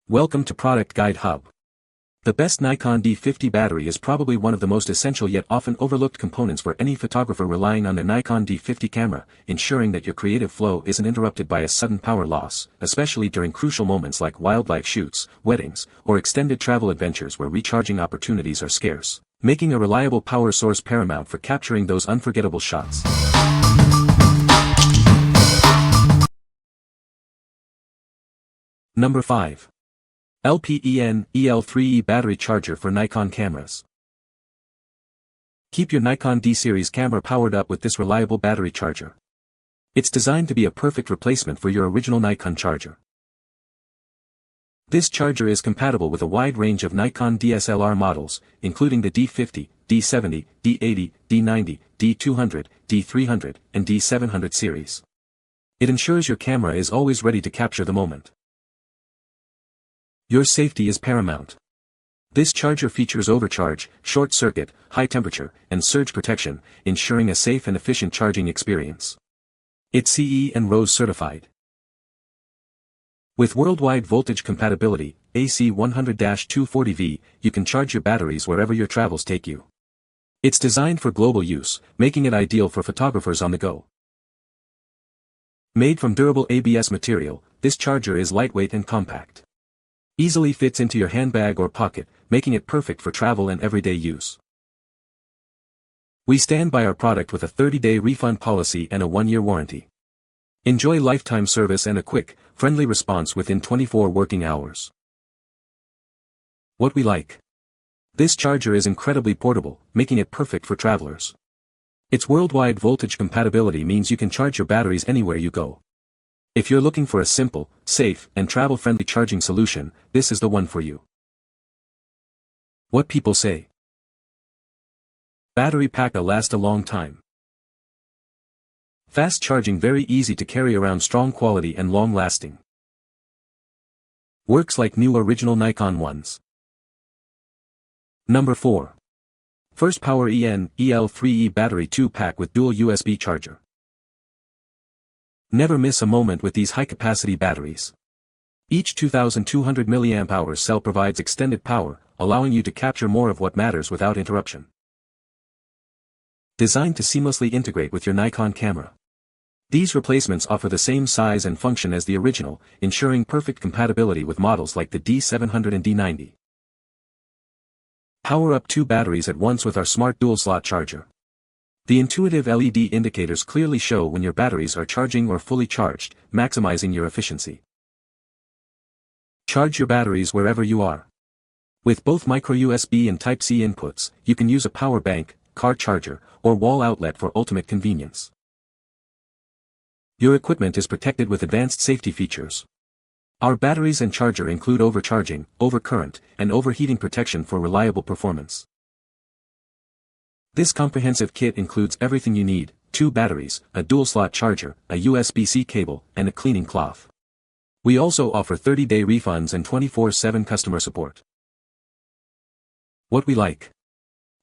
Welcome to Product Guide Hub. The best Nikon D50 battery is probably one of the most essential yet often overlooked components for any photographer relying on their Nikon D50 camera, ensuring that your creative flow isn't interrupted by a sudden power loss, especially during crucial moments like wildlife shoots, weddings, or extended travel adventures where recharging opportunities are scarce, making a reliable power source paramount for capturing those unforgettable shots. Number 5. LPEN EL3E Battery Charger for Nikon Cameras. Keep your Nikon D series camera powered up with this reliable battery charger. It's designed to be a perfect replacement for your original Nikon charger. This charger is compatible with a wide range of Nikon DSLR models, including the D50, D70, D80, D90, D200, D300, and D700 series. It ensures your camera is always ready to capture the moment. Your safety is paramount. This charger features overcharge, short circuit, high temperature, and surge protection, ensuring a safe and efficient charging experience. It's CE and RoHS certified. With worldwide voltage compatibility, AC 100-240V, you can charge your batteries wherever your travels take you. It's designed for global use, making it ideal for photographers on the go. Made from durable ABS material, this charger is lightweight and compact. Easily fits into your handbag or pocket, making it perfect for travel and everyday use. We stand by our product with a 30-day refund policy and a 1-year warranty. Enjoy lifetime service and a quick, friendly response within 24 working hours. What we like. This charger is incredibly portable, making it perfect for travelers. Its worldwide voltage compatibility means you can charge your batteries anywhere you go. If you're looking for a simple, safe, and travel-friendly charging solution, this is the one for you. What people say. Battery pack last a long time. Fast charging, very easy to carry around, strong quality and long-lasting. Works like new original Nikon ones. Number 4. FirstPower EN EL3E Battery 2-pack with dual USB charger. Never miss a moment with these high-capacity batteries. Each 2,200 mAh cell provides extended power, allowing you to capture more of what matters without interruption. Designed to seamlessly integrate with your Nikon camera. These replacements offer the same size and function as the original, ensuring perfect compatibility with models like the D700 and D90. Power up 2 batteries at once with our smart dual-slot charger. The intuitive LED indicators clearly show when your batteries are charging or fully charged, maximizing your efficiency. Charge your batteries wherever you are. With both micro USB and Type-C inputs, you can use a power bank, car charger, or wall outlet for ultimate convenience. Your equipment is protected with advanced safety features. Our batteries and charger include overcharging, overcurrent, and overheating protection for reliable performance. This comprehensive kit includes everything you need: 2 batteries, a dual-slot charger, a USB-C cable, and a cleaning cloth. We also offer 30-day refunds and 24/7 customer support. What we like.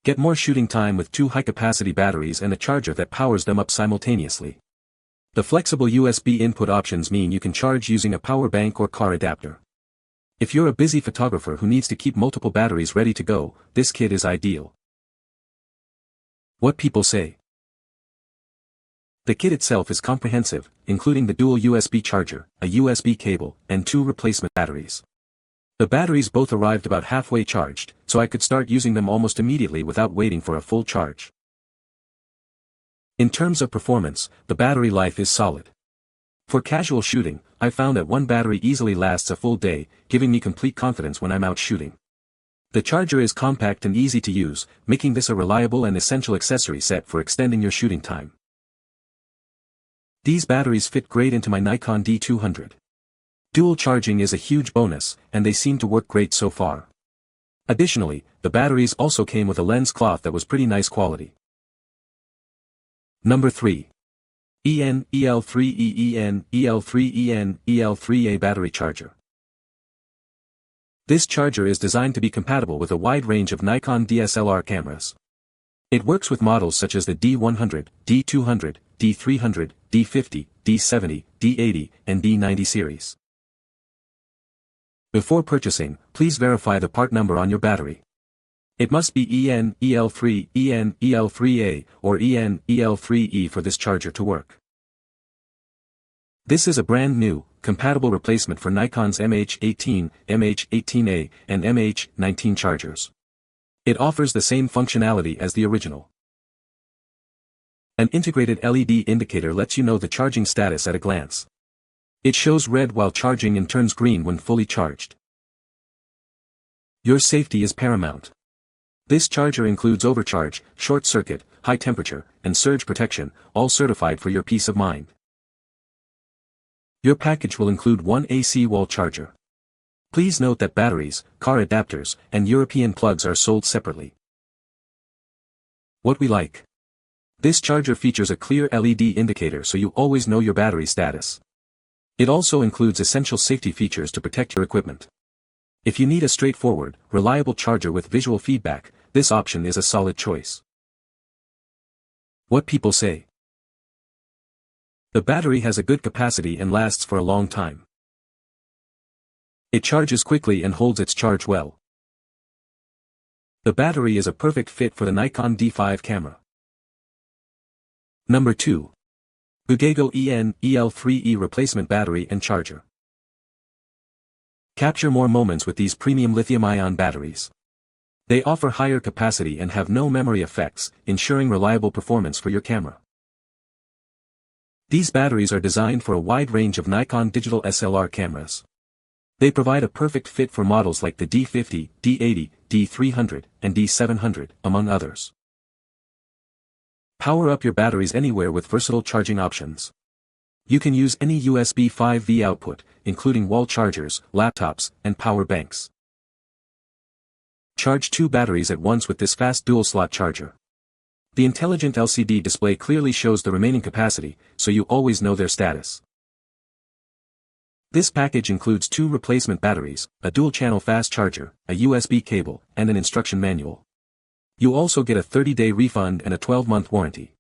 Get more shooting time with 2 high-capacity batteries and a charger that powers them up simultaneously. The flexible USB input options mean you can charge using a power bank or car adapter. If you're a busy photographer who needs to keep multiple batteries ready to go, this kit is ideal. What people say. The kit itself is comprehensive, including the dual USB charger, a USB cable, and 2 replacement batteries. The batteries both arrived about halfway charged, so I could start using them almost immediately without waiting for a full charge. In terms of performance, the battery life is solid. For casual shooting, I found that one battery easily lasts a full day, giving me complete confidence when I'm out shooting. The charger is compact and easy to use, making this a reliable and essential accessory set for extending your shooting time. These batteries fit great into my Nikon D200. Dual charging is a huge bonus, and they seem to work great so far. Additionally, the batteries also came with a lens cloth that was pretty nice quality. Number 3. EN EL3E EN EL3EN EL3A Battery Charger. This charger is designed to be compatible with a wide range of Nikon DSLR cameras. It works with models such as the D100, D200, D300, D50, D70, D80, and D90 series. Before purchasing, please verify the part number on your battery. It must be EN, EL3, EN, EL3A, or EN, EL3E for this charger to work. This is a brand new, compatible replacement for Nikon's MH18, MH18A, and MH19 chargers. It offers the same functionality as the original. An integrated LED indicator lets you know the charging status at a glance. It shows red while charging and turns green when fully charged. Your safety is paramount. This charger includes overcharge, short circuit, high temperature, and surge protection, all certified for your peace of mind. Your package will include one AC wall charger. Please note that batteries, car adapters, and European plugs are sold separately. What we like. This charger features a clear LED indicator so you always know your battery status. It also includes essential safety features to protect your equipment. If you need a straightforward, reliable charger with visual feedback, this option is a solid choice. What people say. The battery has a good capacity and lasts for a long time. It charges quickly and holds its charge well. The battery is a perfect fit for the Nikon D50 camera. Number 2. GKUGEYGO EN, EL3E replacement battery and charger. Capture more moments with these premium lithium-ion batteries. They offer higher capacity and have no memory effects, ensuring reliable performance for your camera. These batteries are designed for a wide range of Nikon digital SLR cameras. They provide a perfect fit for models like the D50, D80, D300, and D700, among others. Power up your batteries anywhere with versatile charging options. You can use any USB 5V output, including wall chargers, laptops, and power banks. Charge 2 batteries at once with this fast dual-slot charger. The intelligent LCD display clearly shows the remaining capacity, so you always know their status. This package includes 2 replacement batteries, a dual-channel fast charger, a USB cable, and an instruction manual. You also get a 30-day refund and a 12-month warranty.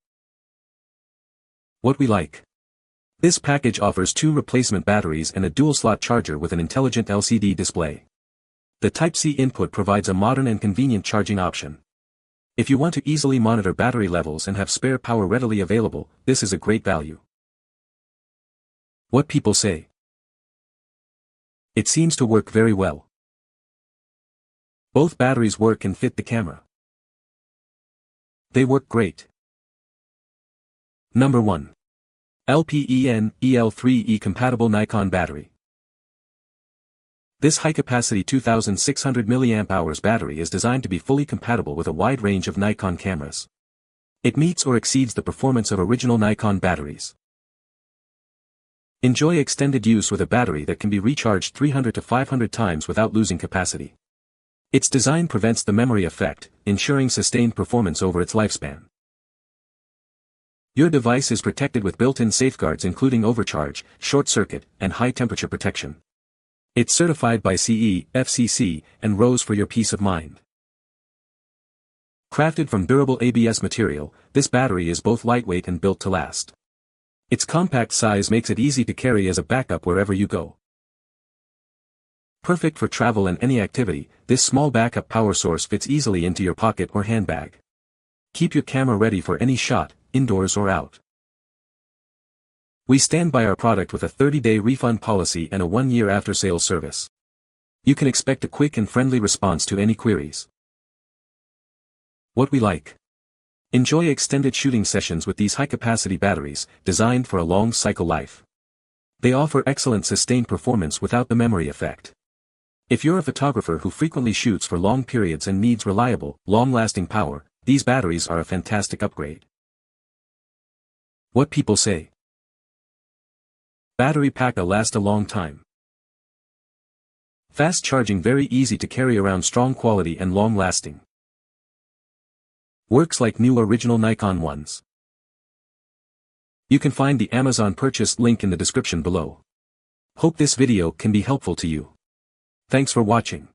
What we like. This package offers 2 replacement batteries and a dual-slot charger with an intelligent LCD display. The Type-C input provides a modern and convenient charging option. If you want to easily monitor battery levels and have spare power readily available, this is a great value. What people say. It seems to work very well. Both batteries work and fit the camera. They work great. Number 1. LPEN EL3E compatible Nikon battery. This high-capacity 2600 mAh battery is designed to be fully compatible with a wide range of Nikon cameras. It meets or exceeds the performance of original Nikon batteries. Enjoy extended use with a battery that can be recharged 300 to 500 times without losing capacity. Its design prevents the memory effect, ensuring sustained performance over its lifespan. Your device is protected with built-in safeguards including overcharge, short circuit, and high temperature protection. It's certified by CE, FCC, and RoHS for your peace of mind. Crafted from durable ABS material, this battery is both lightweight and built to last. Its compact size makes it easy to carry as a backup wherever you go. Perfect for travel and any activity, this small backup power source fits easily into your pocket or handbag. Keep your camera ready for any shot, indoors or out. We stand by our product with a 30-day refund policy and a 1-year after-sales service. You can expect a quick and friendly response to any queries. What we like. Enjoy extended shooting sessions with these high-capacity batteries, designed for a long cycle life. They offer excellent sustained performance without the memory effect. If you're a photographer who frequently shoots for long periods and needs reliable, long-lasting power, these batteries are a fantastic upgrade. What people say. Battery pack last a long time. Fast charging, very easy to carry around, strong quality and long-lasting. Works like new original Nikon ones. You can find the Amazon purchase link in the description below. Hope this video can be helpful to you. Thanks for watching.